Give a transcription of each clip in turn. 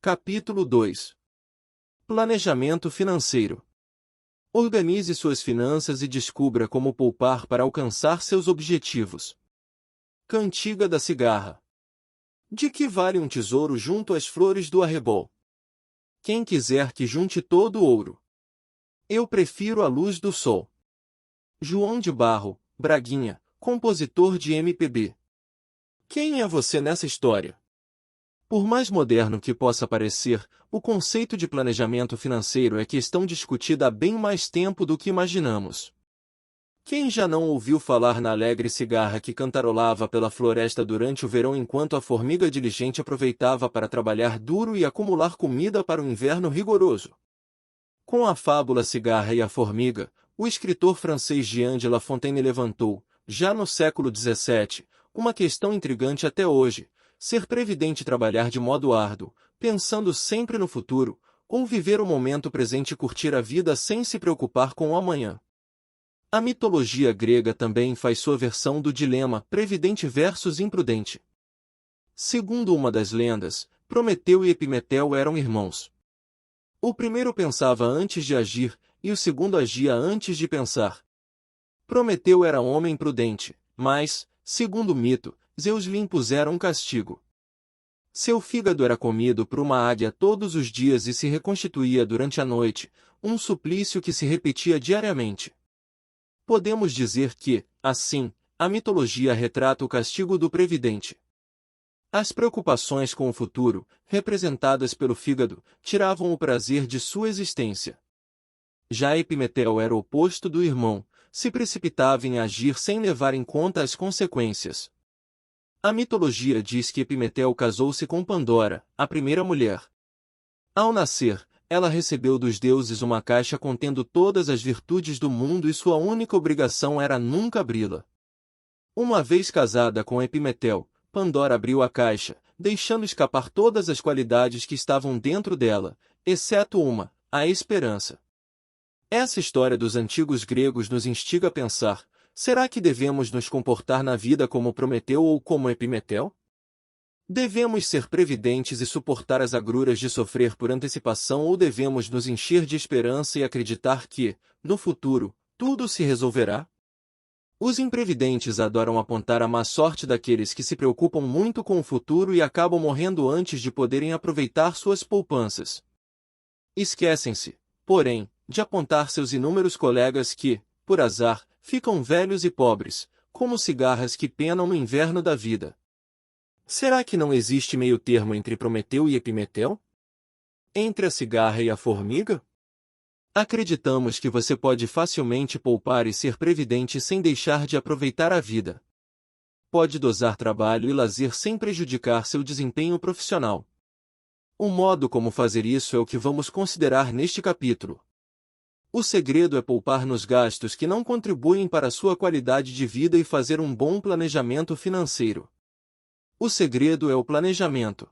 Capítulo 2. Planejamento financeiro. Organize suas finanças e descubra como poupar para alcançar seus objetivos. Cantiga da cigarra. De que vale um tesouro junto às flores do arrebol? Quem quiser que junte todo o ouro. Eu prefiro a luz do sol. João de Barro, Braguinha, compositor de MPB. Quem é você nessa história? Por mais moderno que possa parecer, o conceito de planejamento financeiro é questão discutida há bem mais tempo do que imaginamos. Quem já não ouviu falar na alegre cigarra que cantarolava pela floresta durante o verão enquanto a formiga diligente aproveitava para trabalhar duro e acumular comida para o inverno rigoroso? Com a fábula Cigarra e a Formiga, o escritor francês Jean de La Fontaine levantou, já no século XVII, uma questão intrigante até hoje: ser previdente e trabalhar de modo árduo, pensando sempre no futuro, ou viver o momento presente e curtir a vida sem se preocupar com o amanhã. A mitologia grega também faz sua versão do dilema previdente versus imprudente. Segundo uma das lendas, Prometeu e Epimeteu eram irmãos. O primeiro pensava antes de agir, e o segundo agia antes de pensar. Prometeu era homem prudente, mas, segundo o mito, Zeus lhe impusera um castigo. Seu fígado era comido por uma águia todos os dias e se reconstituía durante a noite, um suplício que se repetia diariamente. Podemos dizer que, assim, a mitologia retrata o castigo do previdente. As preocupações com o futuro, representadas pelo fígado, tiravam o prazer de sua existência. Já Epimeteu era o oposto do irmão, se precipitava em agir sem levar em conta as consequências. A mitologia diz que Epimeteu casou-se com Pandora, a primeira mulher. Ao nascer, ela recebeu dos deuses uma caixa contendo todas as virtudes do mundo e sua única obrigação era nunca abri-la. Uma vez casada com Epimeteu, Pandora abriu a caixa, deixando escapar todas as qualidades que estavam dentro dela, exceto uma, a esperança. Essa história dos antigos gregos nos instiga a pensar: será que devemos nos comportar na vida como Prometeu ou como Epimeteu? Devemos ser previdentes e suportar as agruras de sofrer por antecipação ou devemos nos encher de esperança e acreditar que, no futuro, tudo se resolverá? Os imprevidentes adoram apontar a má sorte daqueles que se preocupam muito com o futuro e acabam morrendo antes de poderem aproveitar suas poupanças. Esquecem-se, porém, de apontar seus inúmeros colegas que, por azar, ficam velhos e pobres, como cigarras que penam no inverno da vida. Será que não existe meio termo entre Prometeu e Epimeteu? Entre a cigarra e a formiga? Acreditamos que você pode facilmente poupar e ser previdente sem deixar de aproveitar a vida. Pode dosar trabalho e lazer sem prejudicar seu desempenho profissional. O modo como fazer isso é o que vamos considerar neste capítulo. O segredo é poupar nos gastos que não contribuem para a sua qualidade de vida e fazer um bom planejamento financeiro. O segredo é o planejamento.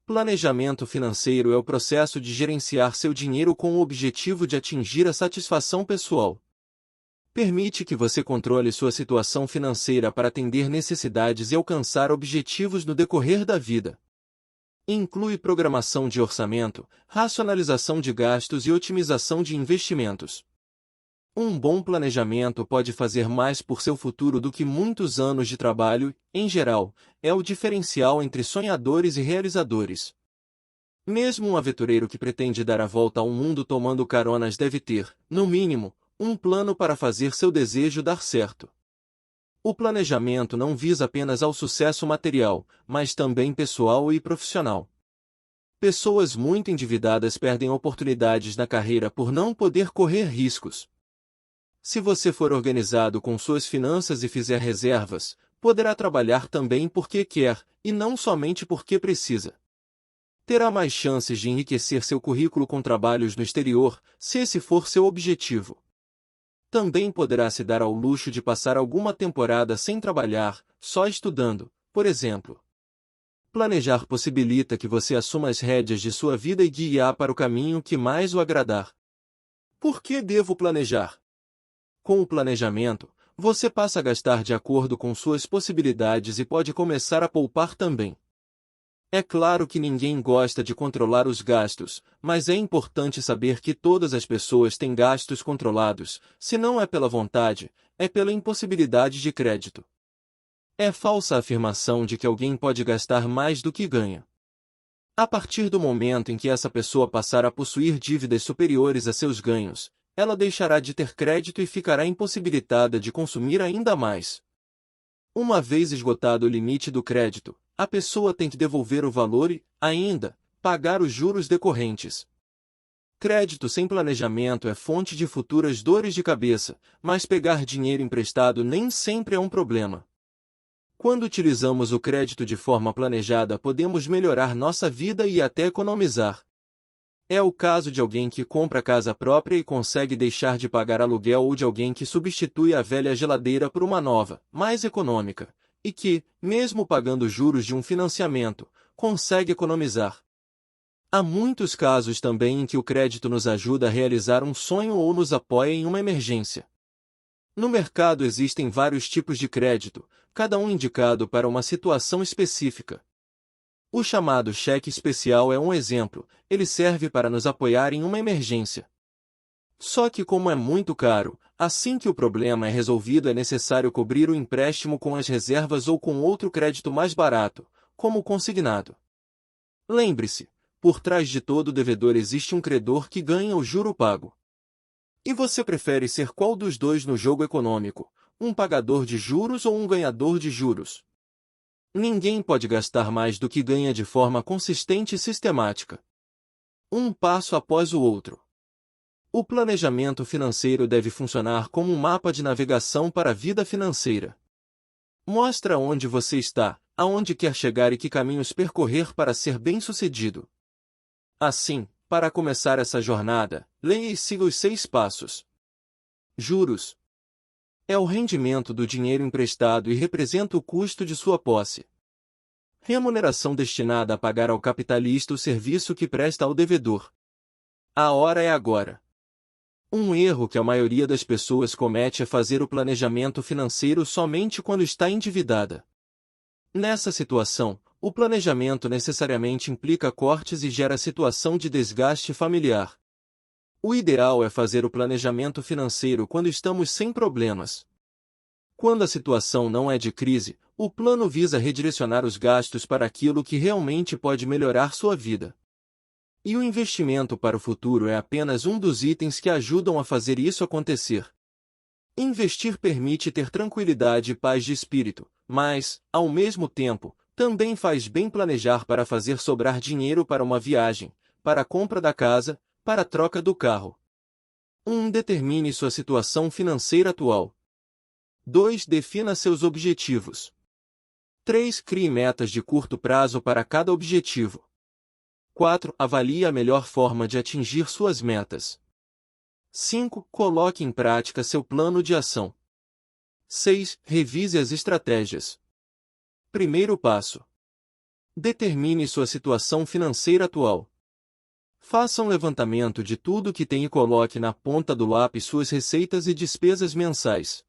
Planejamento financeiro é o processo de gerenciar seu dinheiro com o objetivo de atingir a satisfação pessoal. Permite que você controle sua situação financeira para atender necessidades e alcançar objetivos no decorrer da vida. Inclui programação de orçamento, racionalização de gastos e otimização de investimentos. Um bom planejamento pode fazer mais por seu futuro do que muitos anos de trabalho, em geral, é o diferencial entre sonhadores e realizadores. Mesmo um aventureiro que pretende dar a volta ao mundo tomando caronas deve ter, no mínimo, um plano para fazer seu desejo dar certo. O planejamento não visa apenas ao sucesso material, mas também pessoal e profissional. Pessoas muito endividadas perdem oportunidades na carreira por não poder correr riscos. Se você for organizado com suas finanças e fizer reservas, poderá trabalhar também porque quer, e não somente porque precisa. Terá mais chances de enriquecer seu currículo com trabalhos no exterior, se esse for seu objetivo. Também poderá se dar ao luxo de passar alguma temporada sem trabalhar, só estudando, por exemplo. Planejar possibilita que você assuma as rédeas de sua vida e guie-a para o caminho que mais o agradar. Por que devo planejar? Com o planejamento, você passa a gastar de acordo com suas possibilidades e pode começar a poupar também. É claro que ninguém gosta de controlar os gastos, mas é importante saber que todas as pessoas têm gastos controlados, se não é pela vontade, é pela impossibilidade de crédito. É falsa a afirmação de que alguém pode gastar mais do que ganha. A partir do momento em que essa pessoa passar a possuir dívidas superiores a seus ganhos, ela deixará de ter crédito e ficará impossibilitada de consumir ainda mais. Uma vez esgotado o limite do crédito, a pessoa tem que devolver o valor e, ainda, pagar os juros decorrentes. Crédito sem planejamento é fonte de futuras dores de cabeça, mas pegar dinheiro emprestado nem sempre é um problema. Quando utilizamos o crédito de forma planejada, podemos melhorar nossa vida e até economizar. É o caso de alguém que compra casa própria e consegue deixar de pagar aluguel, ou de alguém que substitui a velha geladeira por uma nova, mais econômica, e que, mesmo pagando juros de um financiamento, consegue economizar. Há muitos casos também em que o crédito nos ajuda a realizar um sonho ou nos apoia em uma emergência. No mercado existem vários tipos de crédito, cada um indicado para uma situação específica. O chamado cheque especial é um exemplo, ele serve para nos apoiar em uma emergência. Só que, como é muito caro, assim que o problema é resolvido é necessário cobrir o empréstimo com as reservas ou com outro crédito mais barato, como o consignado. Lembre-se, por trás de todo devedor existe um credor que ganha o juro pago. E você prefere ser qual dos dois no jogo econômico, um pagador de juros ou um ganhador de juros? Ninguém pode gastar mais do que ganha de forma consistente e sistemática. Um passo após o outro. O planejamento financeiro deve funcionar como um mapa de navegação para a vida financeira. Mostra onde você está, aonde quer chegar e que caminhos percorrer para ser bem-sucedido. Assim, para começar essa jornada, leia e siga os 6 passos. Juros. É o rendimento do dinheiro emprestado e representa o custo de sua posse. Remuneração destinada a pagar ao capitalista o serviço que presta ao devedor. A hora é agora. Um erro que a maioria das pessoas comete é fazer o planejamento financeiro somente quando está endividada. Nessa situação, o planejamento necessariamente implica cortes e gera situação de desgaste familiar. O ideal é fazer o planejamento financeiro quando estamos sem problemas. Quando a situação não é de crise, o plano visa redirecionar os gastos para aquilo que realmente pode melhorar sua vida. E o investimento para o futuro é apenas um dos itens que ajudam a fazer isso acontecer. Investir permite ter tranquilidade e paz de espírito, mas, ao mesmo tempo, também faz bem planejar para fazer sobrar dinheiro para uma viagem, para a compra da casa, para a troca do carro. 1. Determine sua situação financeira atual. 2. Defina seus objetivos. 3. Crie metas de curto prazo para cada objetivo. 4. Avalie a melhor forma de atingir suas metas. 5. Coloque em prática seu plano de ação. 6. Revise as estratégias. Primeiro passo. Determine sua situação financeira atual. Faça um levantamento de tudo que tem e coloque na ponta do lápis suas receitas e despesas mensais.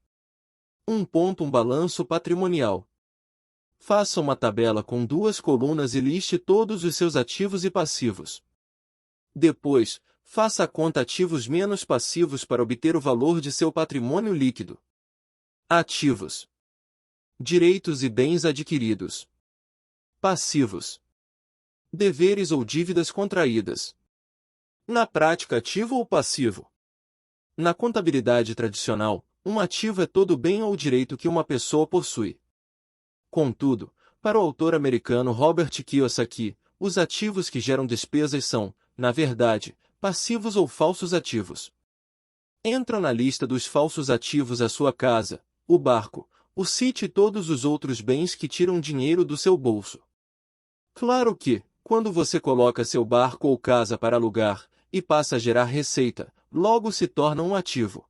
1. Um balanço patrimonial. Faça uma tabela com 2 colunas e liste todos os seus ativos e passivos. Depois, faça a conta ativos menos passivos para obter o valor de seu patrimônio líquido. Ativos. Direitos e bens adquiridos. Passivos. Deveres ou dívidas contraídas. Na prática, ativo ou passivo? Na contabilidade tradicional, um ativo é todo bem ou direito que uma pessoa possui. Contudo, para o autor americano Robert Kiyosaki, os ativos que geram despesas são, na verdade, passivos ou falsos ativos. Entra na lista dos falsos ativos a sua casa, o barco, o sítio e todos os outros bens que tiram dinheiro do seu bolso. Claro que, quando você coloca seu barco ou casa para alugar, e passa a gerar receita, logo se torna um ativo.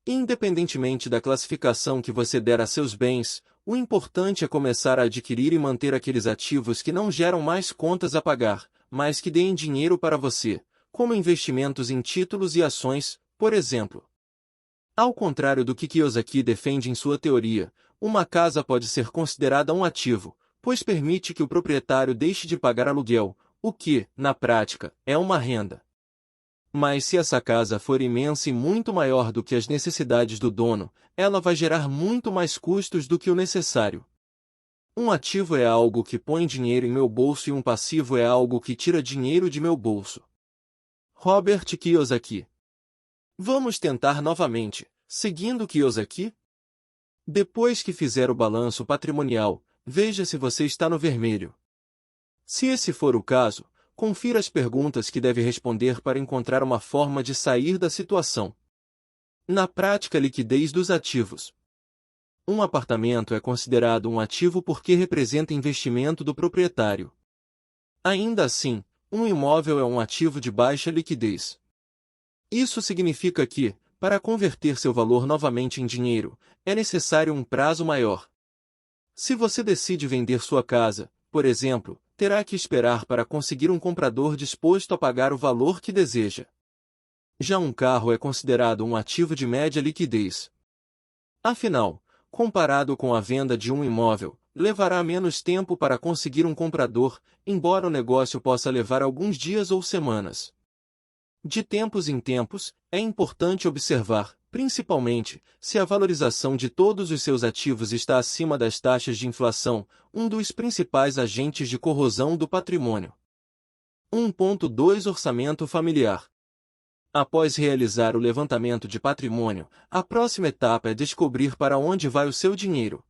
Independentemente da classificação que você der a seus bens, o importante é começar a adquirir e manter aqueles ativos que não geram mais contas a pagar, mas que deem dinheiro para você, como investimentos em títulos e ações, por exemplo. Ao contrário do que Kiyosaki defende em sua teoria, uma casa pode ser considerada um ativo, pois permite que o proprietário deixe de pagar aluguel, o que, na prática, é uma renda. Mas se essa casa for imensa e muito maior do que as necessidades do dono, ela vai gerar muito mais custos do que o necessário. Um ativo é algo que põe dinheiro em meu bolso e um passivo é algo que tira dinheiro de meu bolso. Robert Kiyosaki. Vamos tentar novamente, seguindo Kiyosaki? Depois que fizer o balanço patrimonial, veja se você está no vermelho. Se esse for o caso, confira as perguntas que deve responder para encontrar uma forma de sair da situação. Na prática, liquidez dos ativos. Um apartamento é considerado um ativo porque representa investimento do proprietário. Ainda assim, um imóvel é um ativo de baixa liquidez. Isso significa que, para converter seu valor novamente em dinheiro, é necessário um prazo maior. Se você decide vender sua casa, por exemplo, terá que esperar para conseguir um comprador disposto a pagar o valor que deseja. Já um carro é considerado um ativo de média liquidez. Afinal, comparado com a venda de um imóvel, levará menos tempo para conseguir um comprador, embora o negócio possa levar alguns dias ou semanas. De tempos em tempos, é importante observar, principalmente, se a valorização de todos os seus ativos está acima das taxas de inflação, um dos principais agentes de corrosão do patrimônio. 1.2 Orçamento familiar. Após realizar o levantamento de patrimônio, a próxima etapa é descobrir para onde vai o seu dinheiro.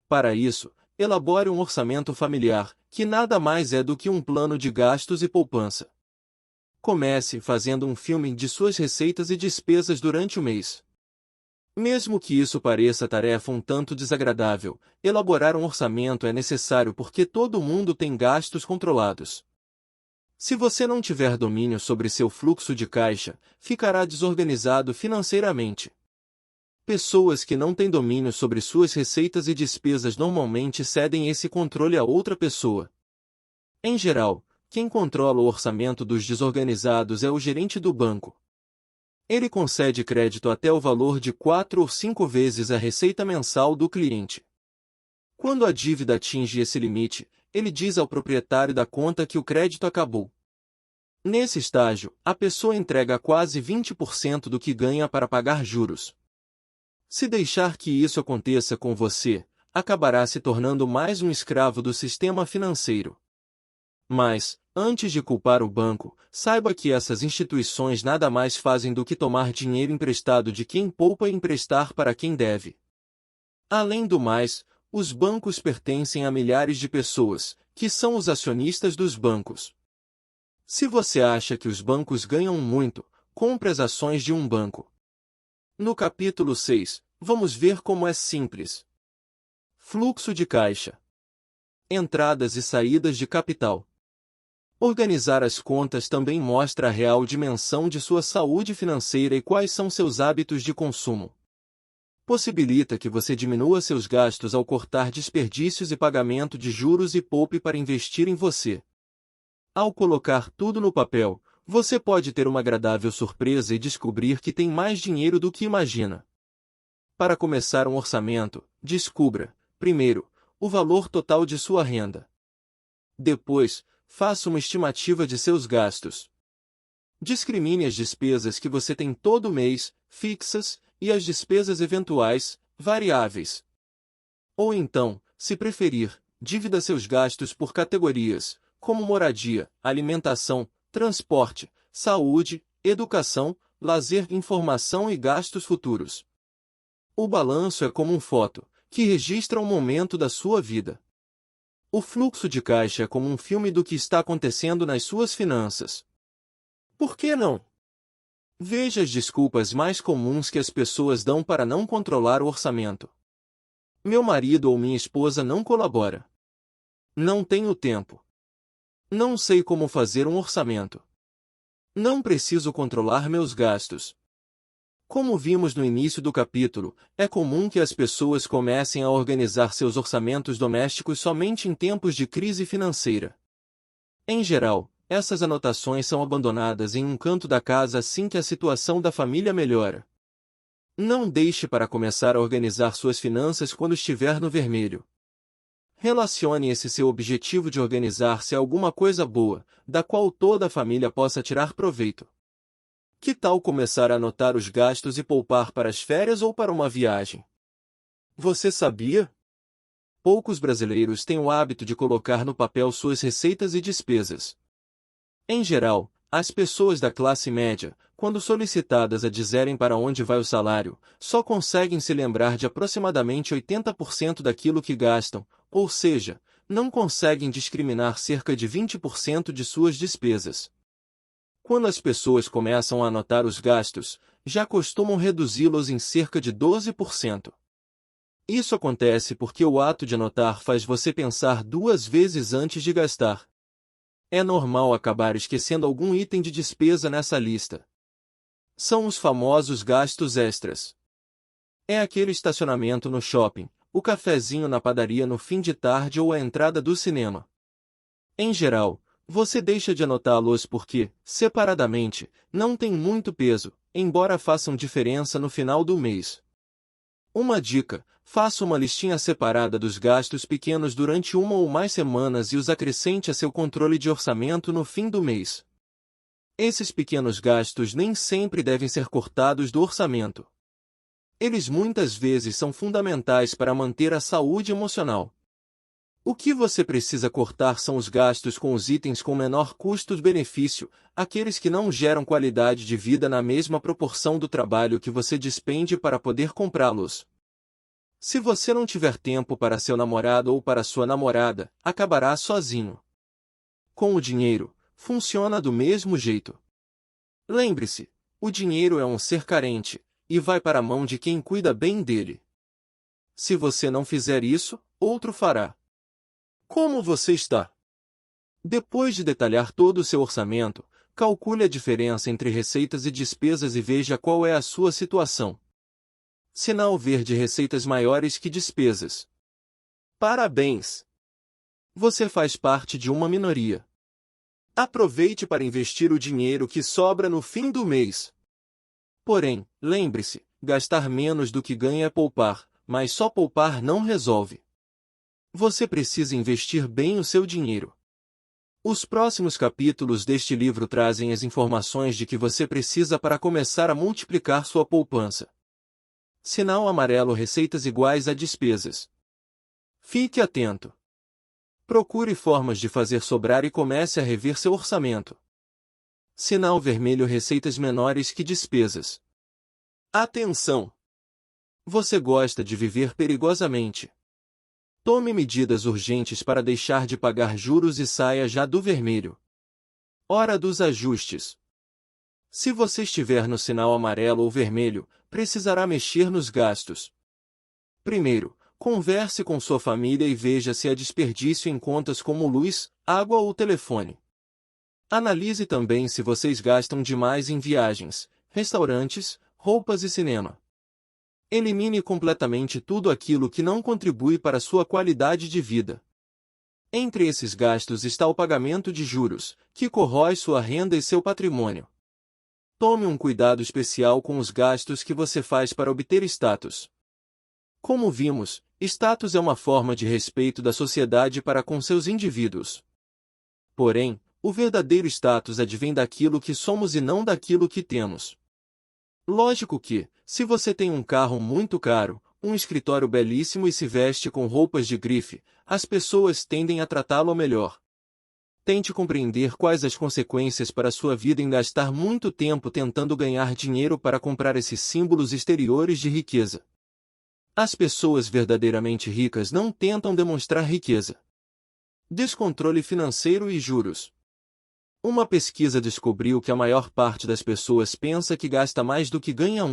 Para isso, elabore um orçamento familiar, que nada mais é do que um plano de gastos e poupança. Comece fazendo um filme de suas receitas e despesas durante o mês. Mesmo que isso pareça tarefa um tanto desagradável, elaborar um orçamento é necessário porque todo mundo tem gastos controlados. Se você não tiver domínio sobre seu fluxo de caixa, ficará desorganizado financeiramente. Pessoas que não têm domínio sobre suas receitas e despesas normalmente cedem esse controle a outra pessoa. Em geral, quem controla o orçamento dos desorganizados é o gerente do banco. Ele concede crédito até o valor de 4 ou 5 vezes a receita mensal do cliente. Quando a dívida atinge esse limite, ele diz ao proprietário da conta que o crédito acabou. Nesse estágio, a pessoa entrega quase 20% do que ganha para pagar juros. Se deixar que isso aconteça com você, acabará se tornando mais um escravo do sistema financeiro. Mas, antes de culpar o banco, saiba que essas instituições nada mais fazem do que tomar dinheiro emprestado de quem poupa e emprestar para quem deve. Além do mais, os bancos pertencem a milhares de pessoas, que são os acionistas dos bancos. Se você acha que os bancos ganham muito, compre as ações de um banco. No capítulo 6, vamos ver como é simples. Fluxo de caixa. Entradas e saídas de capital. Organizar as contas também mostra a real dimensão de sua saúde financeira e quais são seus hábitos de consumo. Possibilita que você diminua seus gastos ao cortar desperdícios e pagamento de juros e poupe para investir em você. Ao colocar tudo no papel, você pode ter uma agradável surpresa e descobrir que tem mais dinheiro do que imagina. Para começar um orçamento, descubra, primeiro, o valor total de sua renda. Depois, faça uma estimativa de seus gastos. Discrimine as despesas que você tem todo mês, fixas, e as despesas eventuais, variáveis. Ou então, se preferir, divida seus gastos por categorias, como moradia, alimentação, transporte, saúde, educação, lazer, informação e gastos futuros. O balanço é como uma foto, que registra um momento da sua vida. O fluxo de caixa é como um filme do que está acontecendo nas suas finanças. Por que não? Veja as desculpas mais comuns que as pessoas dão para não controlar o orçamento. Meu marido ou minha esposa não colabora. Não tenho tempo. Não sei como fazer um orçamento. Não preciso controlar meus gastos. Como vimos no início do capítulo, é comum que as pessoas comecem a organizar seus orçamentos domésticos somente em tempos de crise financeira. Em geral, essas anotações são abandonadas em um canto da casa assim que a situação da família melhora. Não deixe para começar a organizar suas finanças quando estiver no vermelho. Relacione esse seu objetivo de organizar-se a alguma coisa boa, da qual toda a família possa tirar proveito. Que tal começar a anotar os gastos e poupar para as férias ou para uma viagem? Você sabia? Poucos brasileiros têm o hábito de colocar no papel suas receitas e despesas. Em geral, as pessoas da classe média, quando solicitadas a dizerem para onde vai o salário, só conseguem se lembrar de aproximadamente 80% daquilo que gastam, ou seja, não conseguem discriminar cerca de 20% de suas despesas. Quando as pessoas começam a anotar os gastos, já costumam reduzi-los em cerca de 12%. Isso acontece porque o ato de anotar faz você pensar duas vezes antes de gastar. É normal acabar esquecendo algum item de despesa nessa lista. São os famosos gastos extras. É aquele estacionamento no shopping, o cafezinho na padaria no fim de tarde ou a entrada do cinema. Em geral, você deixa de anotá-los porque, separadamente, não tem muito peso, embora façam diferença no final do mês. Uma dica: faça uma listinha separada dos gastos pequenos durante uma ou mais semanas e os acrescente a seu controle de orçamento no fim do mês. Esses pequenos gastos nem sempre devem ser cortados do orçamento. Eles muitas vezes são fundamentais para manter a saúde emocional. O que você precisa cortar são os gastos com os itens com menor custo-benefício, aqueles que não geram qualidade de vida na mesma proporção do trabalho que você despende para poder comprá-los. Se você não tiver tempo para seu namorado ou para sua namorada, acabará sozinho. Com o dinheiro, funciona do mesmo jeito. Lembre-se, o dinheiro é um ser carente, e vai para a mão de quem cuida bem dele. Se você não fizer isso, outro fará. Como você está? Depois de detalhar todo o seu orçamento, calcule a diferença entre receitas e despesas e veja qual é a sua situação. Sinal verde: receitas maiores que despesas. Parabéns! Você faz parte de uma minoria. Aproveite para investir o dinheiro que sobra no fim do mês. Porém, lembre-se, gastar menos do que ganha é poupar, mas só poupar não resolve. Você precisa investir bem o seu dinheiro. Os próximos capítulos deste livro trazem as informações de que você precisa para começar a multiplicar sua poupança. Sinal amarelo: receitas iguais a despesas. Fique atento. Procure formas de fazer sobrar e comece a rever seu orçamento. Sinal vermelho: receitas menores que despesas. Atenção! Você gosta de viver perigosamente. Tome medidas urgentes para deixar de pagar juros e saia já do vermelho. Hora dos ajustes. Se você estiver no sinal amarelo ou vermelho, precisará mexer nos gastos. Primeiro, converse com sua família e veja se há desperdício em contas como luz, água ou telefone. Analise também se vocês gastam demais em viagens, restaurantes, roupas e cinema. Elimine completamente tudo aquilo que não contribui para sua qualidade de vida. Entre esses gastos está o pagamento de juros, que corrói sua renda e seu patrimônio. Tome um cuidado especial com os gastos que você faz para obter status. Como vimos, status é uma forma de respeito da sociedade para com seus indivíduos. Porém, o verdadeiro status advém daquilo que somos e não daquilo que temos. Lógico que, se você tem um carro muito caro, um escritório belíssimo e se veste com roupas de grife, as pessoas tendem a tratá-lo melhor. Tente compreender quais as consequências para sua vida em gastar muito tempo tentando ganhar dinheiro para comprar esses símbolos exteriores de riqueza. As pessoas verdadeiramente ricas não tentam demonstrar riqueza. Descontrole financeiro e juros. Uma pesquisa descobriu que a maior parte das pessoas pensa que gasta mais do que ganha.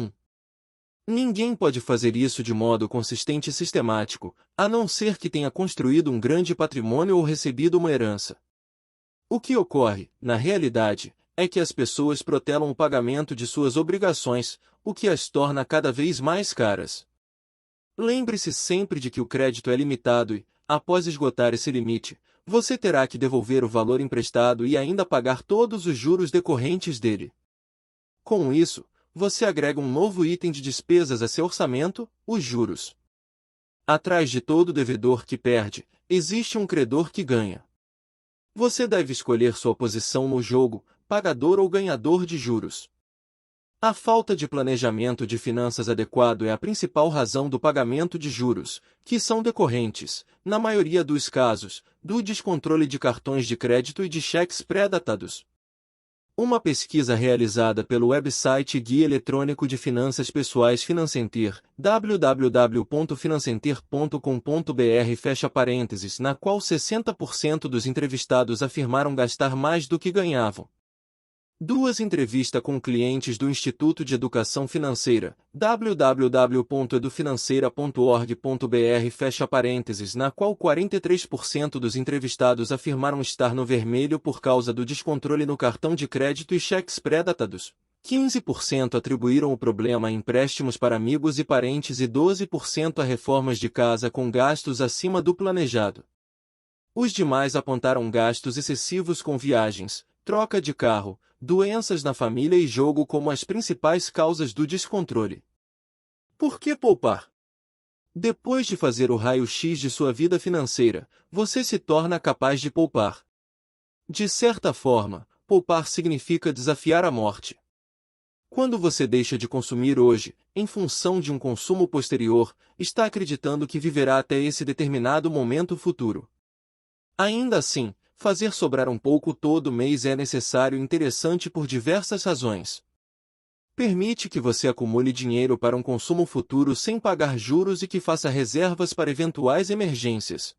Ninguém pode fazer isso de modo consistente e sistemático, a não ser que tenha construído um grande patrimônio ou recebido uma herança. O que ocorre, na realidade, é que as pessoas protelam o pagamento de suas obrigações, o que as torna cada vez mais caras. Lembre-se sempre de que o crédito é limitado e, após esgotar esse limite, você terá que devolver o valor emprestado e ainda pagar todos os juros decorrentes dele. Com isso, você agrega um novo item de despesas a seu orçamento, os juros. Atrás de todo devedor que perde, existe um credor que ganha. Você deve escolher sua posição no jogo, pagador ou ganhador de juros. A falta de planejamento de finanças adequado é a principal razão do pagamento de juros, que são decorrentes, na maioria dos casos, do descontrole de cartões de crédito e de cheques pré-datados. Uma pesquisa realizada pelo website Guia Eletrônico de Finanças Pessoais Financenter, www.financenter.com.br, na qual 60% dos entrevistados afirmaram gastar mais do que ganhavam. Duas entrevistas com clientes do Instituto de Educação Financeira, www.edufinanceira.org.br, na qual 43% dos entrevistados afirmaram estar no vermelho por causa do descontrole no cartão de crédito e cheques pré-datados. 15% atribuíram o problema a empréstimos para amigos e parentes e 12% a reformas de casa com gastos acima do planejado. Os demais apontaram gastos excessivos com viagens, troca de carro, doenças na família e jogo como as principais causas do descontrole. Por que poupar? Depois de fazer o raio-x de sua vida financeira, você se torna capaz de poupar. De certa forma, poupar significa desafiar a morte. Quando você deixa de consumir hoje, em função de um consumo posterior, está acreditando que viverá até esse determinado momento futuro. Ainda assim, fazer sobrar um pouco todo mês é necessário e interessante por diversas razões. Permite que você acumule dinheiro para um consumo futuro sem pagar juros e que faça reservas para eventuais emergências.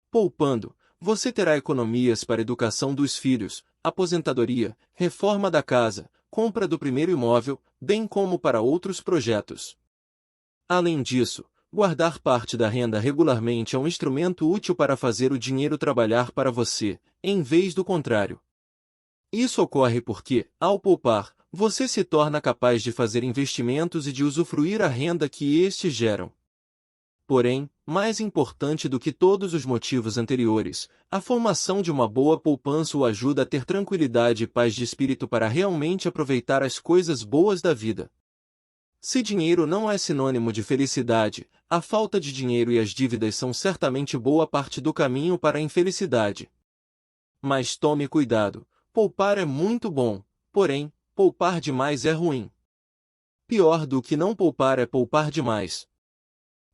Poupando, você terá economias para a educação dos filhos, aposentadoria, reforma da casa, compra do primeiro imóvel, bem como para outros projetos. Além disso, guardar parte da renda regularmente é um instrumento útil para fazer o dinheiro trabalhar para você, em vez do contrário. Isso ocorre porque, ao poupar, você se torna capaz de fazer investimentos e de usufruir a renda que estes geram. Porém, mais importante do que todos os motivos anteriores, a formação de uma boa poupança o ajuda a ter tranquilidade e paz de espírito para realmente aproveitar as coisas boas da vida. Se dinheiro não é sinônimo de felicidade, a falta de dinheiro e as dívidas são certamente boa parte do caminho para a infelicidade. Mas tome cuidado, poupar é muito bom, porém, poupar demais é ruim. Pior do que não poupar é poupar demais.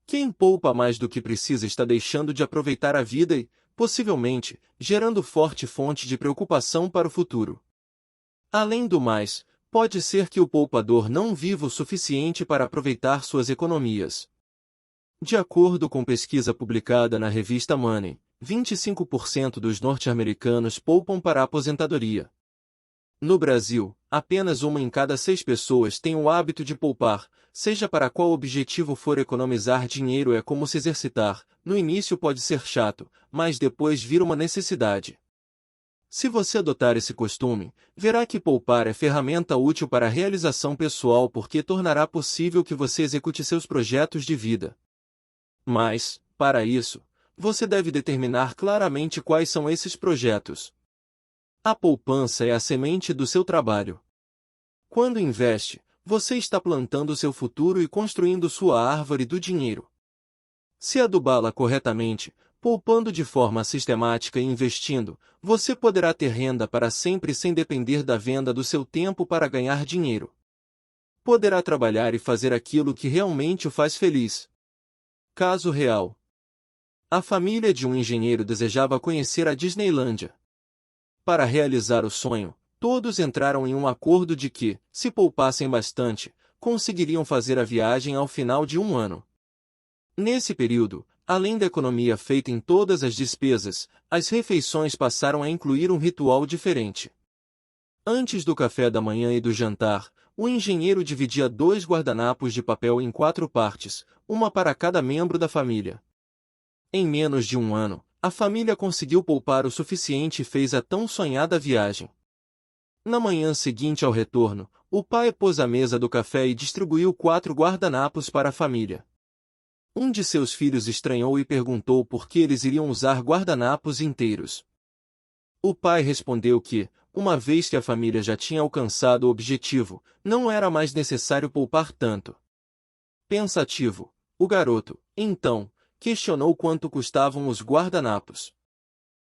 Quem poupa mais do que precisa está deixando de aproveitar a vida e, possivelmente, gerando forte fonte de preocupação para o futuro. Além do mais, pode ser que o poupador não viva o suficiente para aproveitar suas economias. De acordo com pesquisa publicada na revista Money, 25% dos norte-americanos poupam para a aposentadoria. No Brasil, apenas 1 em cada 6 pessoas tem o hábito de poupar, seja para qual objetivo for. Economizar dinheiro é como se exercitar, no início pode ser chato, mas depois vira uma necessidade. Se você adotar esse costume, verá que poupar é ferramenta útil para a realização pessoal porque tornará possível que você execute seus projetos de vida. Mas, para isso, você deve determinar claramente quais são esses projetos. A poupança é a semente do seu trabalho. Quando investe, você está plantando seu futuro e construindo sua árvore do dinheiro. Se adubá-la corretamente, poupando de forma sistemática e investindo, você poderá ter renda para sempre sem depender da venda do seu tempo para ganhar dinheiro. Poderá trabalhar e fazer aquilo que realmente o faz feliz. Caso real. A família de um engenheiro desejava conhecer a Disneylândia. Para realizar o sonho, todos entraram em um acordo de que, se poupassem bastante, conseguiriam fazer a viagem ao final de 1 ano. Nesse período, além da economia feita em todas as despesas, as refeições passaram a incluir um ritual diferente. Antes do café da manhã e do jantar, o engenheiro dividia 2 guardanapos de papel em 4 partes, uma para cada membro da família. Em menos de 1 ano, a família conseguiu poupar o suficiente e fez a tão sonhada viagem. Na manhã seguinte ao retorno, o pai pôs a mesa do café e distribuiu 4 guardanapos para a família. Um de seus filhos estranhou e perguntou por que eles iriam usar guardanapos inteiros. O pai respondeu que, uma vez que a família já tinha alcançado o objetivo, não era mais necessário poupar tanto. Pensativo, o garoto, Então, questionou quanto custavam os guardanapos.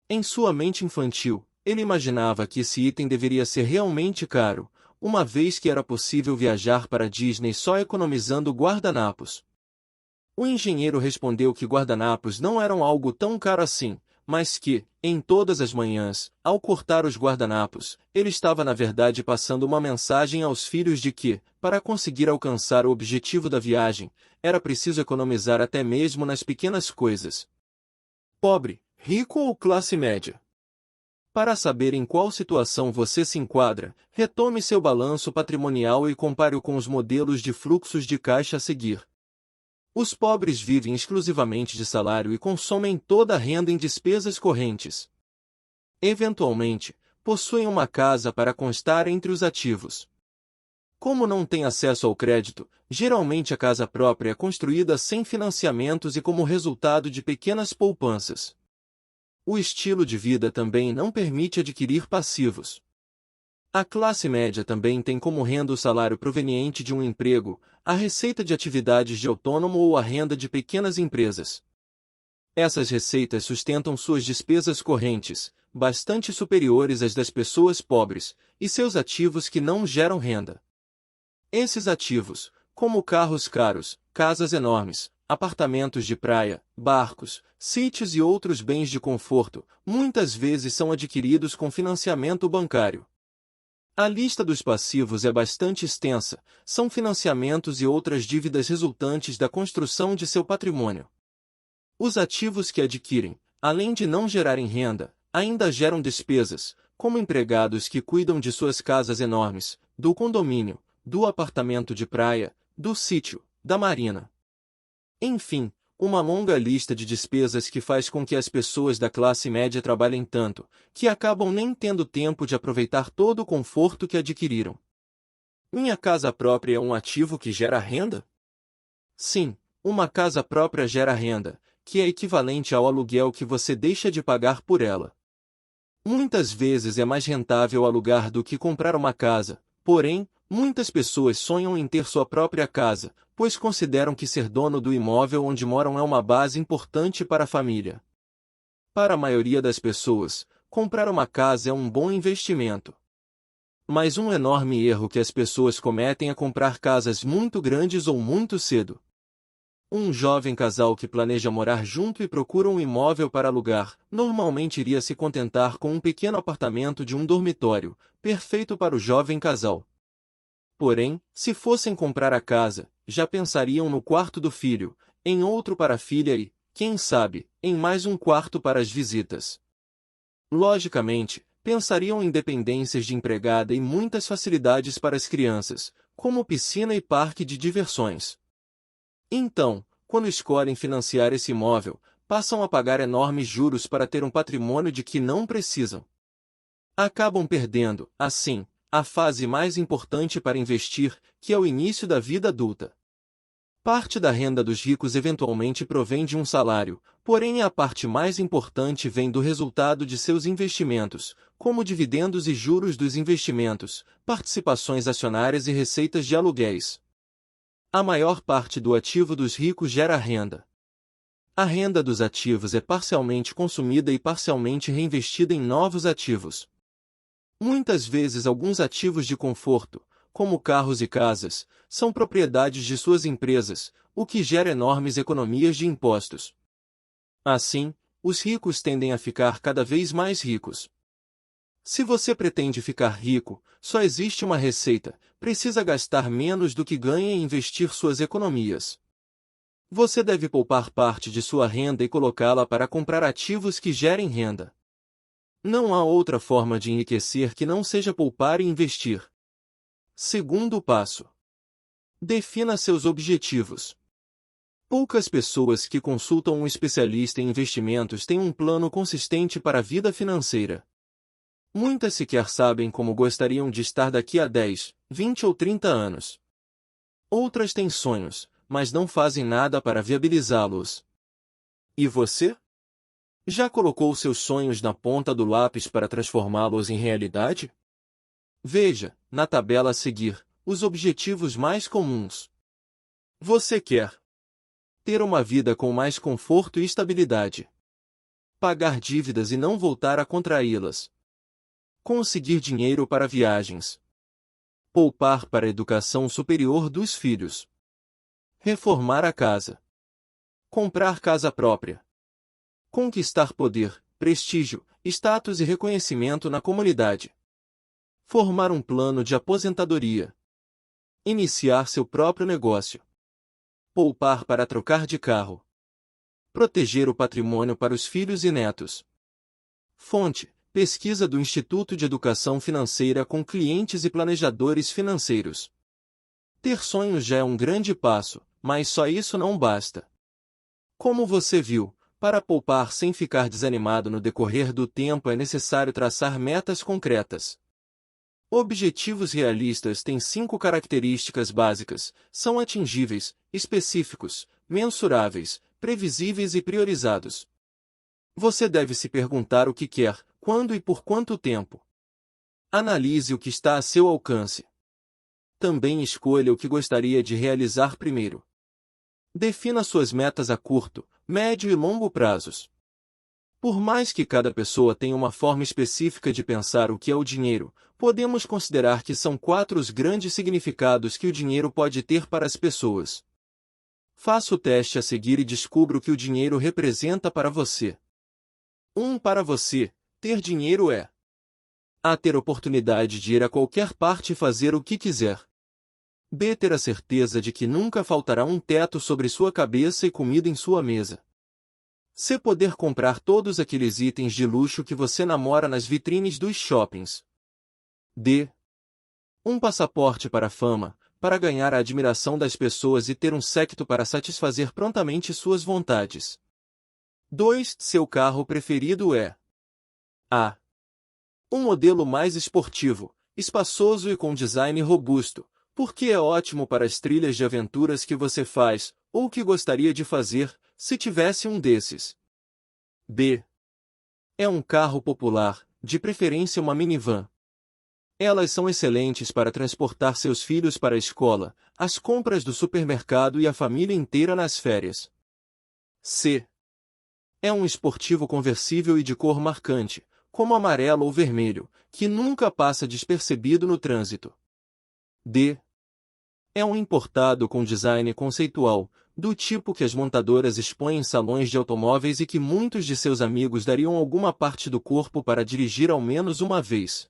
Em sua mente infantil, ele imaginava que esse item deveria ser realmente caro, uma vez que era possível viajar para Disney só economizando guardanapos. O engenheiro respondeu que guardanapos não eram algo tão caro assim, mas que, em todas as manhãs, ao cortar os guardanapos, ele estava na verdade passando uma mensagem aos filhos de que, para conseguir alcançar o objetivo da viagem, era preciso economizar até mesmo nas pequenas coisas. Pobre, rico ou classe média? Para saber em qual situação você se enquadra, retome seu balanço patrimonial e compare-o com os modelos de fluxos de caixa a seguir. Os pobres vivem exclusivamente de salário e consomem toda a renda em despesas correntes. Eventualmente, possuem uma casa para constar entre os ativos. Como não têm acesso ao crédito, geralmente a casa própria é construída sem financiamentos e como resultado de pequenas poupanças. O estilo de vida também não permite adquirir passivos. A classe média também tem como renda o salário proveniente de um emprego, a receita de atividades de autônomo ou a renda de pequenas empresas. Essas receitas sustentam suas despesas correntes, bastante superiores às das pessoas pobres, e seus ativos que não geram renda. Esses ativos, como carros caros, casas enormes, apartamentos de praia, barcos, sítios e outros bens de conforto, muitas vezes são adquiridos com financiamento bancário. A lista dos passivos é bastante extensa, são financiamentos e outras dívidas resultantes da construção de seu patrimônio. Os ativos que adquirem, além de não gerarem renda, ainda geram despesas, como empregados que cuidam de suas casas enormes, do condomínio, do apartamento de praia, do sítio, da marina. Enfim, uma longa lista de despesas que faz com que as pessoas da classe média trabalhem tanto, que acabam nem tendo tempo de aproveitar todo o conforto que adquiriram. Minha casa própria é um ativo que gera renda? Sim, uma casa própria gera renda, que é equivalente ao aluguel que você deixa de pagar por ela. Muitas vezes é mais rentável alugar do que comprar uma casa, porém, muitas pessoas sonham em ter sua própria casa, pois consideram que ser dono do imóvel onde moram é uma base importante para a família. Para a maioria das pessoas, comprar uma casa é um bom investimento. Mas um enorme erro que as pessoas cometem é comprar casas muito grandes ou muito cedo. Um jovem casal que planeja morar junto e procura um imóvel para alugar, normalmente iria se contentar com um pequeno apartamento de um dormitório, perfeito para o jovem casal. Porém, se fossem comprar a casa, já pensariam no quarto do filho, em outro para a filha e, quem sabe, em mais um quarto para as visitas. Logicamente, pensariam em dependências de empregada e muitas facilidades para as crianças, como piscina e parque de diversões. Então, quando escolhem financiar esse imóvel, passam a pagar enormes juros para ter um patrimônio de que não precisam. Acabam perdendo, assim, a fase mais importante para investir, que é o início da vida adulta. Parte da renda dos ricos eventualmente provém de um salário, porém a parte mais importante vem do resultado de seus investimentos, como dividendos e juros dos investimentos, participações acionárias e receitas de aluguéis. A maior parte do ativo dos ricos gera renda. A renda dos ativos é parcialmente consumida e parcialmente reinvestida em novos ativos. Muitas vezes alguns ativos de conforto, como carros e casas, são propriedades de suas empresas, o que gera enormes economias de impostos. Assim, os ricos tendem a ficar cada vez mais ricos. Se você pretende ficar rico, só existe uma receita: precisa gastar menos do que ganha e investir suas economias. Você deve poupar parte de sua renda e colocá-la para comprar ativos que gerem renda. Não há outra forma de enriquecer que não seja poupar e investir. Segundo passo: defina seus objetivos. Poucas pessoas que consultam um especialista em investimentos têm um plano consistente para a vida financeira. Muitas sequer sabem como gostariam de estar daqui a 10, 20 ou 30 anos. Outras têm sonhos, mas não fazem nada para viabilizá-los. E você? Já colocou seus sonhos na ponta do lápis para transformá-los em realidade? Veja, na tabela a seguir, os objetivos mais comuns. Você quer Ter uma vida com mais conforto e estabilidade. Pagar dívidas e não voltar a contraí-las. Conseguir dinheiro para viagens. Poupar para a educação superior dos filhos. Reformar a casa. Comprar casa própria. Conquistar poder, prestígio, status e reconhecimento na comunidade. Formar um plano de aposentadoria. Iniciar seu próprio negócio. Poupar para trocar de carro. Proteger o patrimônio para os filhos e netos. Fonte: pesquisa do Instituto de Educação Financeira com clientes e planejadores financeiros. Ter sonhos já é um grande passo, mas só isso não basta. Como você viu, para poupar sem ficar desanimado no decorrer do tempo é necessário traçar metas concretas. Objetivos realistas têm 5 características básicas: são atingíveis, específicos, mensuráveis, previsíveis e priorizados. Você deve se perguntar o que quer, quando e por quanto tempo. Analise o que está a seu alcance. Também escolha o que gostaria de realizar primeiro. Defina suas metas a curto, médio e longo prazos. Por mais que cada pessoa tenha uma forma específica de pensar o que é o dinheiro, podemos considerar que são 4 os grandes significados que o dinheiro pode ter para as pessoas. Faça o teste a seguir e descubra o que o dinheiro representa para você. 1. Para você, ter dinheiro é A. Ter oportunidade de ir a qualquer parte e fazer o que quiser. B. Ter a certeza de que nunca faltará um teto sobre sua cabeça e comida em sua mesa. C. Poder comprar todos aqueles itens de luxo que você namora nas vitrines dos shoppings. D. Um passaporte para a fama, para ganhar a admiração das pessoas e ter um séquito para satisfazer prontamente suas vontades. 2. Seu carro preferido é A. Um modelo mais esportivo, espaçoso e com design robusto, porque é ótimo para as trilhas de aventuras que você faz, ou que gostaria de fazer, se tivesse um desses. B. É um carro popular, de preferência uma minivan. Elas são excelentes para transportar seus filhos para a escola, as compras do supermercado e a família inteira nas férias. C. É um esportivo conversível e de cor marcante, como amarelo ou vermelho, que nunca passa despercebido no trânsito. D. É um importado com design conceitual, do tipo que as montadoras expõem em salões de automóveis e que muitos de seus amigos dariam alguma parte do corpo para dirigir ao menos uma vez.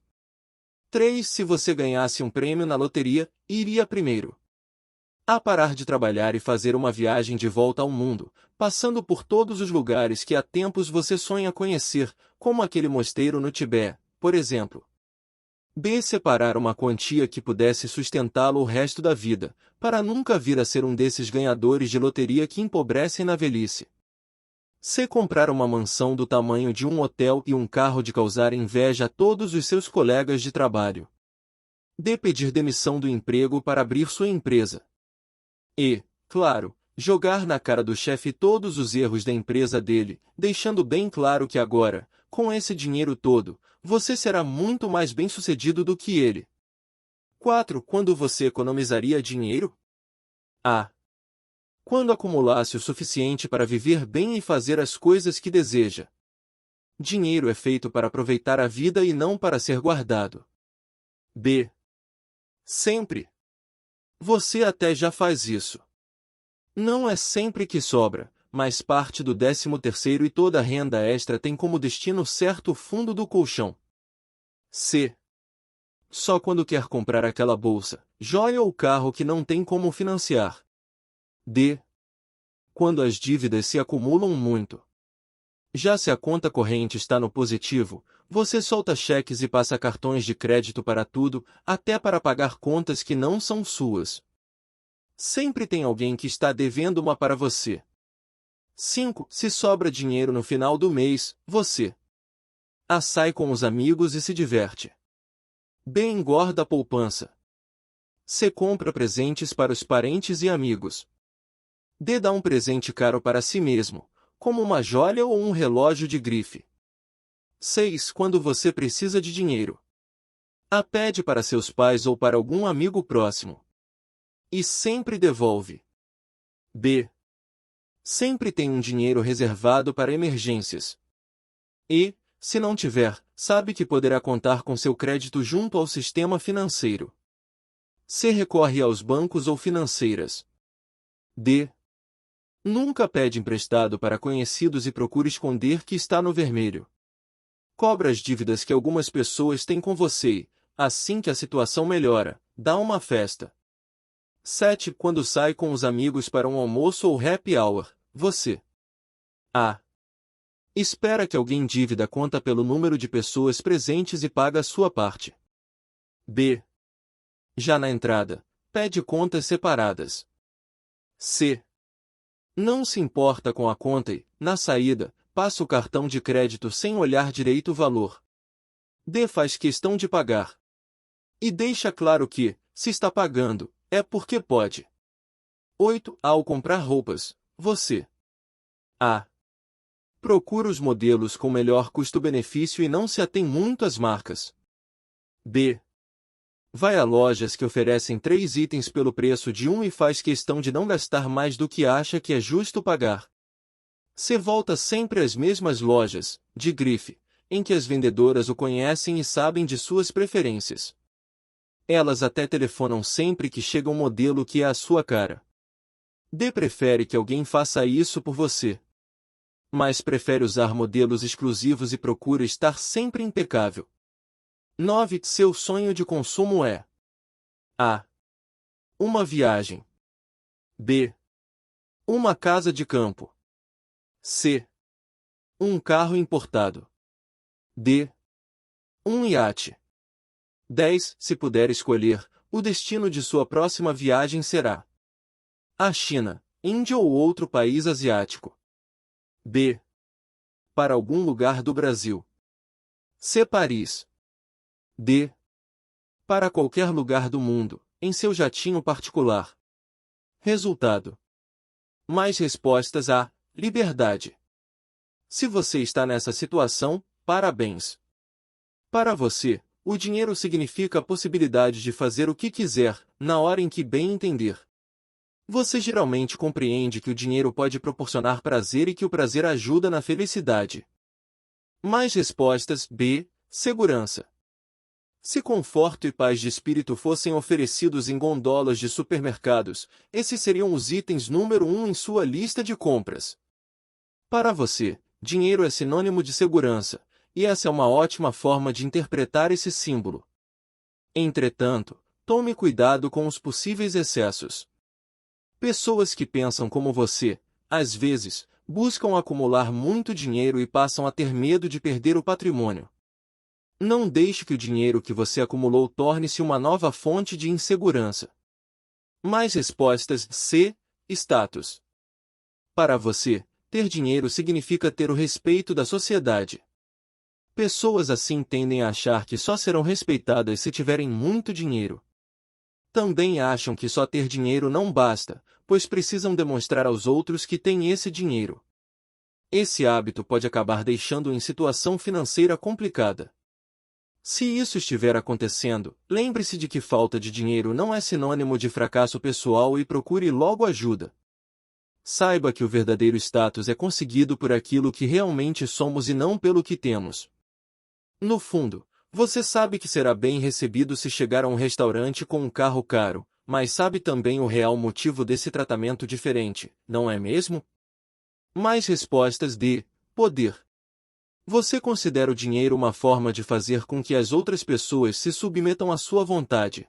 3. Se você ganhasse um prêmio na loteria, iria primeiro A. Parar de trabalhar e fazer uma viagem de volta ao mundo, passando por todos os lugares que há tempos você sonha conhecer, como aquele mosteiro no Tibete, por exemplo. B. Separar uma quantia que pudesse sustentá-lo o resto da vida, para nunca vir a ser um desses ganhadores de loteria que empobrecem na velhice. C. Comprar uma mansão do tamanho de um hotel e um carro de causar inveja a todos os seus colegas de trabalho. D. Pedir demissão do emprego para abrir sua empresa. E, claro, jogar na cara do chefe todos os erros da empresa dele, deixando bem claro que agora, com esse dinheiro todo, você será muito mais bem-sucedido do que ele. 4. Quando você economizaria dinheiro? A. Quando acumulasse o suficiente para viver bem e fazer as coisas que deseja. Dinheiro é feito para aproveitar a vida e não para ser guardado. B. Sempre. Você até já faz isso. Não é sempre que sobra, mas parte do 13º e toda a renda extra tem como destino certo o fundo do colchão. C. Só quando quer comprar aquela bolsa, joia ou carro que não tem como financiar. D. Quando as dívidas se acumulam muito. Já se a conta corrente está no positivo, você solta cheques e passa cartões de crédito para tudo, até para pagar contas que não são suas. Sempre tem alguém que está devendo uma para você. 5. Se sobra dinheiro no final do mês, você A. Sai com os amigos e se diverte. B. Engorda a poupança. C. Compra presentes para os parentes e amigos. D. Dá um presente caro para si mesmo, como uma joia ou um relógio de grife. 6. Quando você precisa de dinheiro. A. Pede para seus pais ou para algum amigo próximo. E sempre devolve. B. Sempre tem um dinheiro reservado para emergências. E, se não tiver, sabe que poderá contar com seu crédito junto ao sistema financeiro. C. Recorre aos bancos ou financeiras. D. Nunca pede emprestado para conhecidos e procura esconder que está no vermelho. Cobra as dívidas que algumas pessoas têm com você e, assim que a situação melhora, dá uma festa. 7. Quando sai com os amigos para um almoço ou happy hour, você A. Espera que alguém dívida conta pelo número de pessoas presentes e paga a sua parte. B. Já na entrada, pede contas separadas. C. Não se importa com a conta e, na saída, passa o cartão de crédito sem olhar direito o valor. D. Faz questão de pagar. E deixa claro que, se está pagando, é porque pode. 8. Ao comprar roupas, você A. Procura os modelos com melhor custo-benefício e não se atém muito às marcas. B. Vai a lojas que oferecem 3 itens pelo preço de um e faz questão de não gastar mais do que acha que é justo pagar. C. Volta sempre às mesmas lojas, de grife, em que as vendedoras o conhecem e sabem de suas preferências. Elas até telefonam sempre que chega um modelo que é a sua cara. D. Prefere que alguém faça isso por você. Mas prefere usar modelos exclusivos e procura estar sempre impecável. 9. Seu sonho de consumo é A. Uma viagem. B. Uma casa de campo. C. Um carro importado. D. Um iate. 10. Se puder escolher, o destino de sua próxima viagem será a China, Índia ou outro país asiático. B. Para algum lugar do Brasil. C. Paris. D. Para qualquer lugar do mundo, em seu jatinho particular. Resultado. Mais respostas a liberdade. Se você está nessa situação, parabéns. Para você, o dinheiro significa a possibilidade de fazer o que quiser, na hora em que bem entender. Você geralmente compreende que o dinheiro pode proporcionar prazer e que o prazer ajuda na felicidade. Mais respostas. B. Segurança. Se conforto e paz de espírito fossem oferecidos em gondolas de supermercados, esses seriam os itens número 1 em sua lista de compras. Para você, dinheiro é sinônimo de segurança, e essa é uma ótima forma de interpretar esse símbolo. Entretanto, tome cuidado com os possíveis excessos. Pessoas que pensam como você, às vezes, buscam acumular muito dinheiro e passam a ter medo de perder o patrimônio. Não deixe que o dinheiro que você acumulou torne-se uma nova fonte de insegurança. Mais respostas. C. Status. Para você, ter dinheiro significa ter o respeito da sociedade. Pessoas assim tendem a achar que só serão respeitadas se tiverem muito dinheiro. Também acham que só ter dinheiro não basta, pois precisam demonstrar aos outros que têm esse dinheiro. Esse hábito pode acabar deixando-o em situação financeira complicada. Se isso estiver acontecendo, lembre-se de que falta de dinheiro não é sinônimo de fracasso pessoal e procure logo ajuda. Saiba que o verdadeiro status é conseguido por aquilo que realmente somos e não pelo que temos. No fundo, você sabe que será bem recebido se chegar a um restaurante com um carro caro, mas sabe também o real motivo desse tratamento diferente, não é mesmo? Mais respostas. D. Poder. Você considera o dinheiro uma forma de fazer com que as outras pessoas se submetam à sua vontade.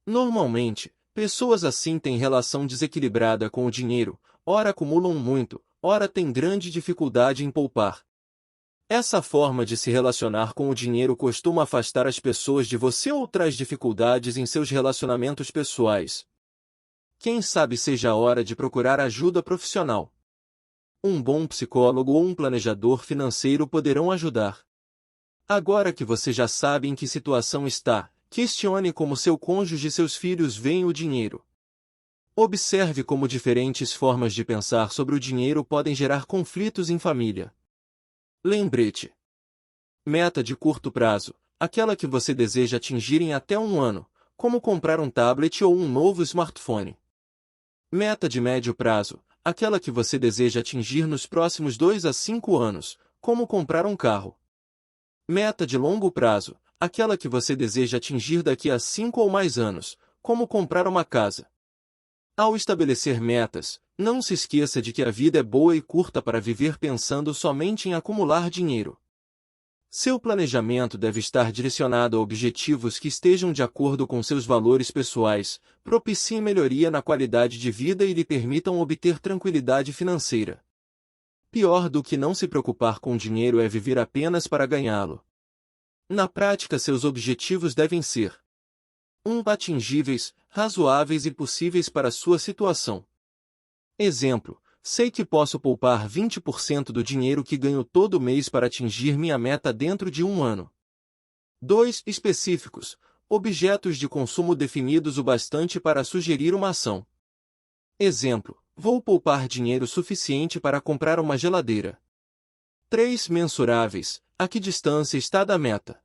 Normalmente, pessoas assim têm relação desequilibrada com o dinheiro, ora acumulam muito, ora têm grande dificuldade em poupar. Essa forma de se relacionar com o dinheiro costuma afastar as pessoas de você ou traz dificuldades em seus relacionamentos pessoais. Quem sabe seja a hora de procurar ajuda profissional. Um bom psicólogo ou um planejador financeiro poderão ajudar. Agora que você já sabe em que situação está, questione como seu cônjuge e seus filhos veem o dinheiro. Observe como diferentes formas de pensar sobre o dinheiro podem gerar conflitos em família. Lembrete. Meta de curto prazo, aquela que você deseja atingir em até um ano, como comprar um tablet ou um novo smartphone. Meta de médio prazo, aquela que você deseja atingir nos próximos 2 a 5 anos, como comprar um carro. Meta de longo prazo, aquela que você deseja atingir daqui a 5 ou mais anos, como comprar uma casa. Ao estabelecer metas, não se esqueça de que a vida é boa e curta para viver pensando somente em acumular dinheiro. Seu planejamento deve estar direcionado a objetivos que estejam de acordo com seus valores pessoais, propiciem melhoria na qualidade de vida e lhe permitam obter tranquilidade financeira. Pior do que não se preocupar com dinheiro é viver apenas para ganhá-lo. Na prática, seus objetivos devem ser 1. Atingíveis, razoáveis e possíveis para sua situação. Exemplo: sei que posso poupar 20% do dinheiro que ganho todo mês para atingir minha meta dentro de um ano. 2. Específicos, objetos de consumo definidos o bastante para sugerir uma ação. Exemplo: vou poupar dinheiro suficiente para comprar uma geladeira. 3. Mensuráveis, a que distância está da meta.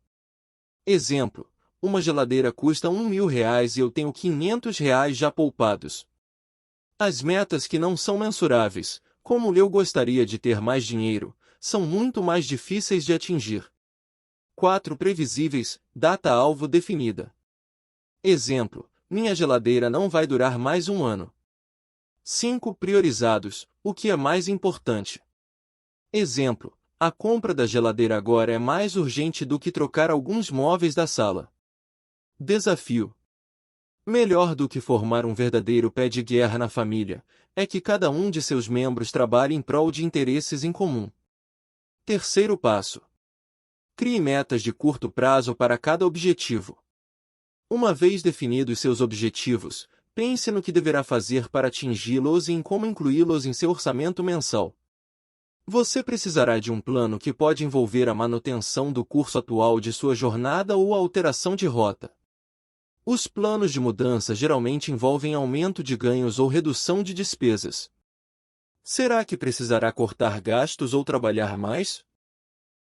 Exemplo: uma geladeira custa R$ 1.000 e eu tenho R$ 500 já poupados. As metas que não são mensuráveis, como eu gostaria de ter mais dinheiro, são muito mais difíceis de atingir. 4. Previsíveis, data-alvo definida. Exemplo: minha geladeira não vai durar mais um ano. 5. Priorizados, o que é mais importante. Exemplo: a compra da geladeira agora é mais urgente do que trocar alguns móveis da sala. Desafio: melhor do que formar um verdadeiro pé de guerra na família, é que cada um de seus membros trabalhe em prol de interesses em comum. Terceiro passo: crie metas de curto prazo para cada objetivo. Uma vez definidos seus objetivos, pense no que deverá fazer para atingi-los e em como incluí-los em seu orçamento mensal. Você precisará de um plano que pode envolver a manutenção do curso atual de sua jornada ou a alteração de rota. Os planos de mudança geralmente envolvem aumento de ganhos ou redução de despesas. Será que precisará cortar gastos ou trabalhar mais?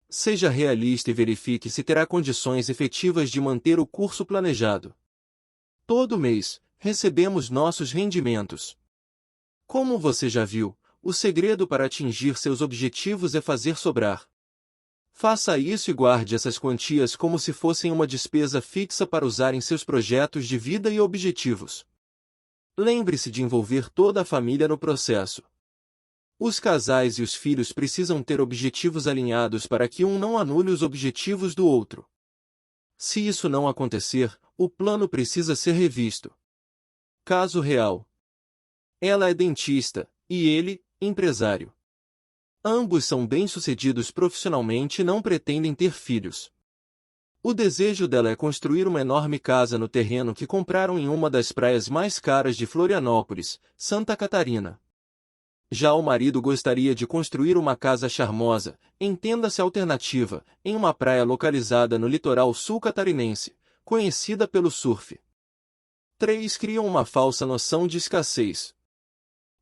Seja realista e verifique se terá condições efetivas de manter o curso planejado. Todo mês, recebemos nossos rendimentos. Como você já viu, o segredo para atingir seus objetivos é fazer sobrar. Faça isso e guarde essas quantias como se fossem uma despesa fixa para usar em seus projetos de vida e objetivos. Lembre-se de envolver toda a família no processo. Os casais e os filhos precisam ter objetivos alinhados para que um não anule os objetivos do outro. Se isso não acontecer, o plano precisa ser revisto. Caso real: ela é dentista, e ele, empresário. Ambos são bem-sucedidos profissionalmente e não pretendem ter filhos. O desejo dela é construir uma enorme casa no terreno que compraram em uma das praias mais caras de Florianópolis, Santa Catarina. Já o marido gostaria de construir uma casa charmosa, entenda-se alternativa, em uma praia localizada no litoral sul catarinense, conhecida pelo surf. 3. Criam uma falsa noção de escassez.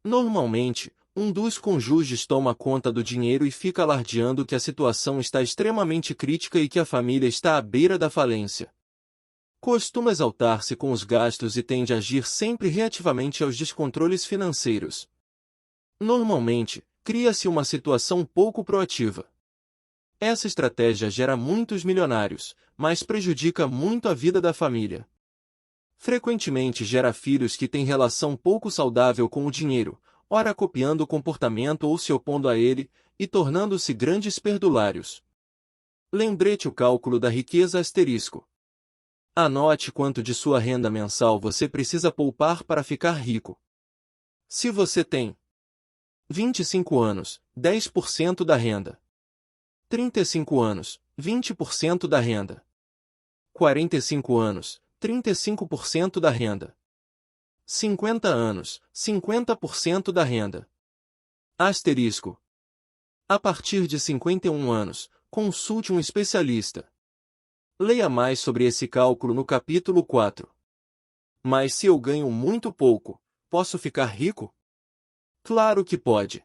Normalmente, um dos cônjuges toma conta do dinheiro e fica alardeando que a situação está extremamente crítica e que a família está à beira da falência. Costuma exaltar-se com os gastos e tende a agir sempre reativamente aos descontroles financeiros. Normalmente, cria-se uma situação pouco proativa. Essa estratégia gera muitos milionários, mas prejudica muito a vida da família. Frequentemente gera filhos que têm relação pouco saudável com o dinheiro, ora copiando o comportamento ou se opondo a ele, e tornando-se grandes perdulários. Lembrete o cálculo da riqueza asterisco. Anote quanto de sua renda mensal você precisa poupar para ficar rico. Se você tem 25 anos, 10% da renda. 35 anos, 20% da renda. 45 anos, 35% da renda. 50 anos, 50% da renda. Asterisco. A partir de 51 anos, consulte um especialista. Leia mais sobre esse cálculo no capítulo 4. Mas se eu ganho muito pouco, posso ficar rico? Claro que pode.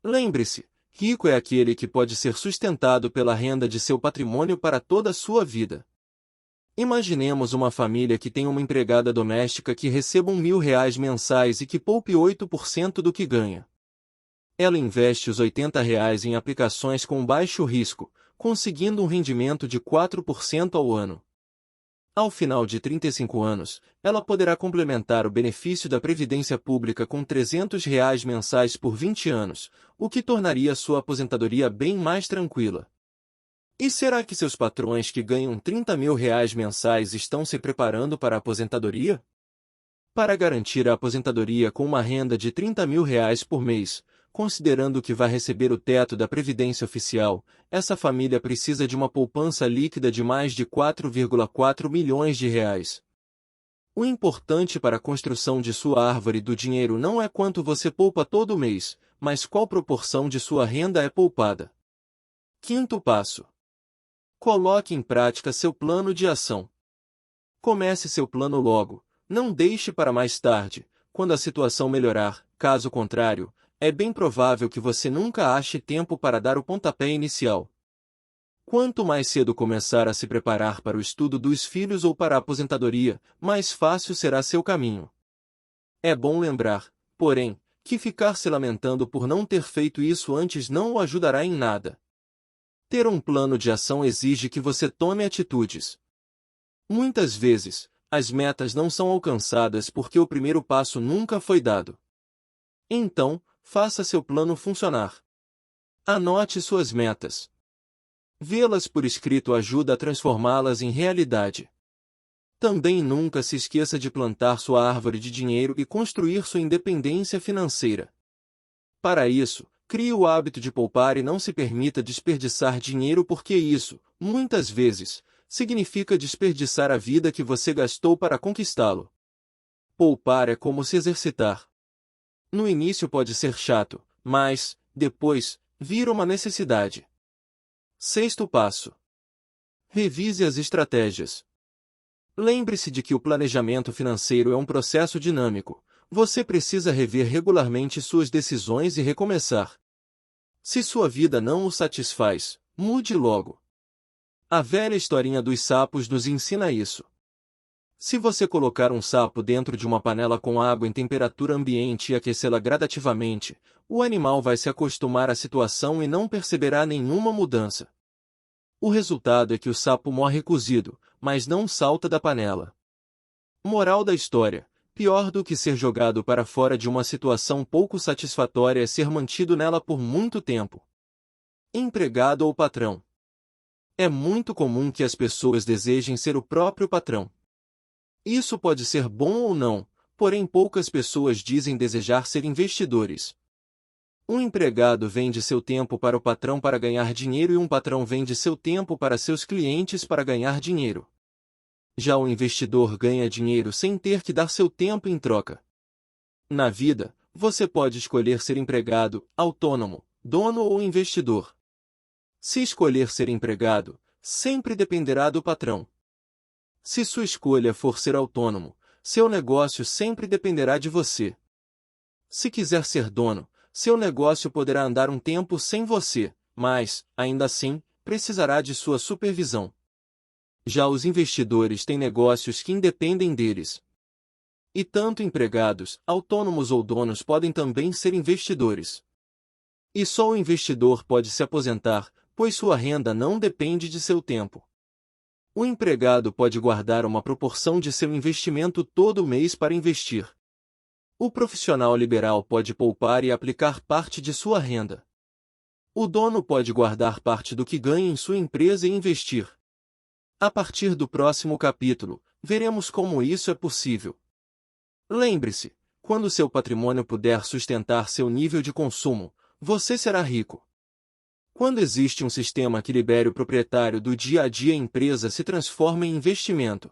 Lembre-se, rico é aquele que pode ser sustentado pela renda de seu patrimônio para toda a sua vida. Imaginemos uma família que tem uma empregada doméstica que receba R$ 1.000 mensais e que poupe 8% do que ganha. Ela investe os R$ 80 em aplicações com baixo risco, conseguindo um rendimento de 4% ao ano. Ao final de 35 anos, ela poderá complementar o benefício da Previdência Pública com R$ 300 mensais por 20 anos, o que tornaria sua aposentadoria bem mais tranquila. E será que seus patrões que ganham R$ 30.000 mensais estão se preparando para a aposentadoria? Para garantir a aposentadoria com uma renda de R$ 30.000 por mês, considerando que vai receber o teto da Previdência Oficial, essa família precisa de uma poupança líquida de mais de 4,4 milhões de reais. O importante para a construção de sua árvore do dinheiro não é quanto você poupa todo mês, mas qual proporção de sua renda é poupada. Quinto passo. Coloque em prática seu plano de ação. Comece seu plano logo, não deixe para mais tarde, quando a situação melhorar, caso contrário, é bem provável que você nunca ache tempo para dar o pontapé inicial. Quanto mais cedo começar a se preparar para o estudo dos filhos ou para a aposentadoria, mais fácil será seu caminho. É bom lembrar, porém, que ficar se lamentando por não ter feito isso antes não o ajudará em nada. Ter um plano de ação exige que você tome atitudes. Muitas vezes, as metas não são alcançadas porque o primeiro passo nunca foi dado. Então, faça seu plano funcionar. Anote suas metas. Vê-las por escrito ajuda a transformá-las em realidade. Também nunca se esqueça de plantar sua árvore de dinheiro e construir sua independência financeira. Para isso, crie o hábito de poupar e não se permita desperdiçar dinheiro porque isso, muitas vezes, significa desperdiçar a vida que você gastou para conquistá-lo. Poupar é como se exercitar. No início pode ser chato, mas, depois, vira uma necessidade. Sexto passo. Revise as estratégias. Lembre-se de que o planejamento financeiro é um processo dinâmico. Você precisa rever regularmente suas decisões e recomeçar. Se sua vida não o satisfaz, mude logo. A velha historinha dos sapos nos ensina isso. Se você colocar um sapo dentro de uma panela com água em temperatura ambiente e aquecê-la gradativamente, o animal vai se acostumar à situação e não perceberá nenhuma mudança. O resultado é que o sapo morre cozido, mas não salta da panela. Moral da história: pior do que ser jogado para fora de uma situação pouco satisfatória é ser mantido nela por muito tempo. Empregado ou patrão. É muito comum que as pessoas desejem ser o próprio patrão. Isso pode ser bom ou não, porém poucas pessoas dizem desejar ser investidores. Um empregado vende seu tempo para o patrão para ganhar dinheiro e um patrão vende seu tempo para seus clientes para ganhar dinheiro. Já o investidor ganha dinheiro sem ter que dar seu tempo em troca. Na vida, você pode escolher ser empregado, autônomo, dono ou investidor. Se escolher ser empregado, sempre dependerá do patrão. Se sua escolha for ser autônomo, seu negócio sempre dependerá de você. Se quiser ser dono, seu negócio poderá andar um tempo sem você, mas, ainda assim, precisará de sua supervisão. Já os investidores têm negócios que independem deles. E tanto empregados, autônomos ou donos podem também ser investidores. E só o investidor pode se aposentar, pois sua renda não depende de seu tempo. O empregado pode guardar uma proporção de seu investimento todo mês para investir. O profissional liberal pode poupar e aplicar parte de sua renda. O dono pode guardar parte do que ganha em sua empresa e investir. A partir do próximo capítulo, veremos como isso é possível. Lembre-se, quando seu patrimônio puder sustentar seu nível de consumo, você será rico. Quando existe um sistema que libere o proprietário do dia a dia, a empresa se transforma em investimento.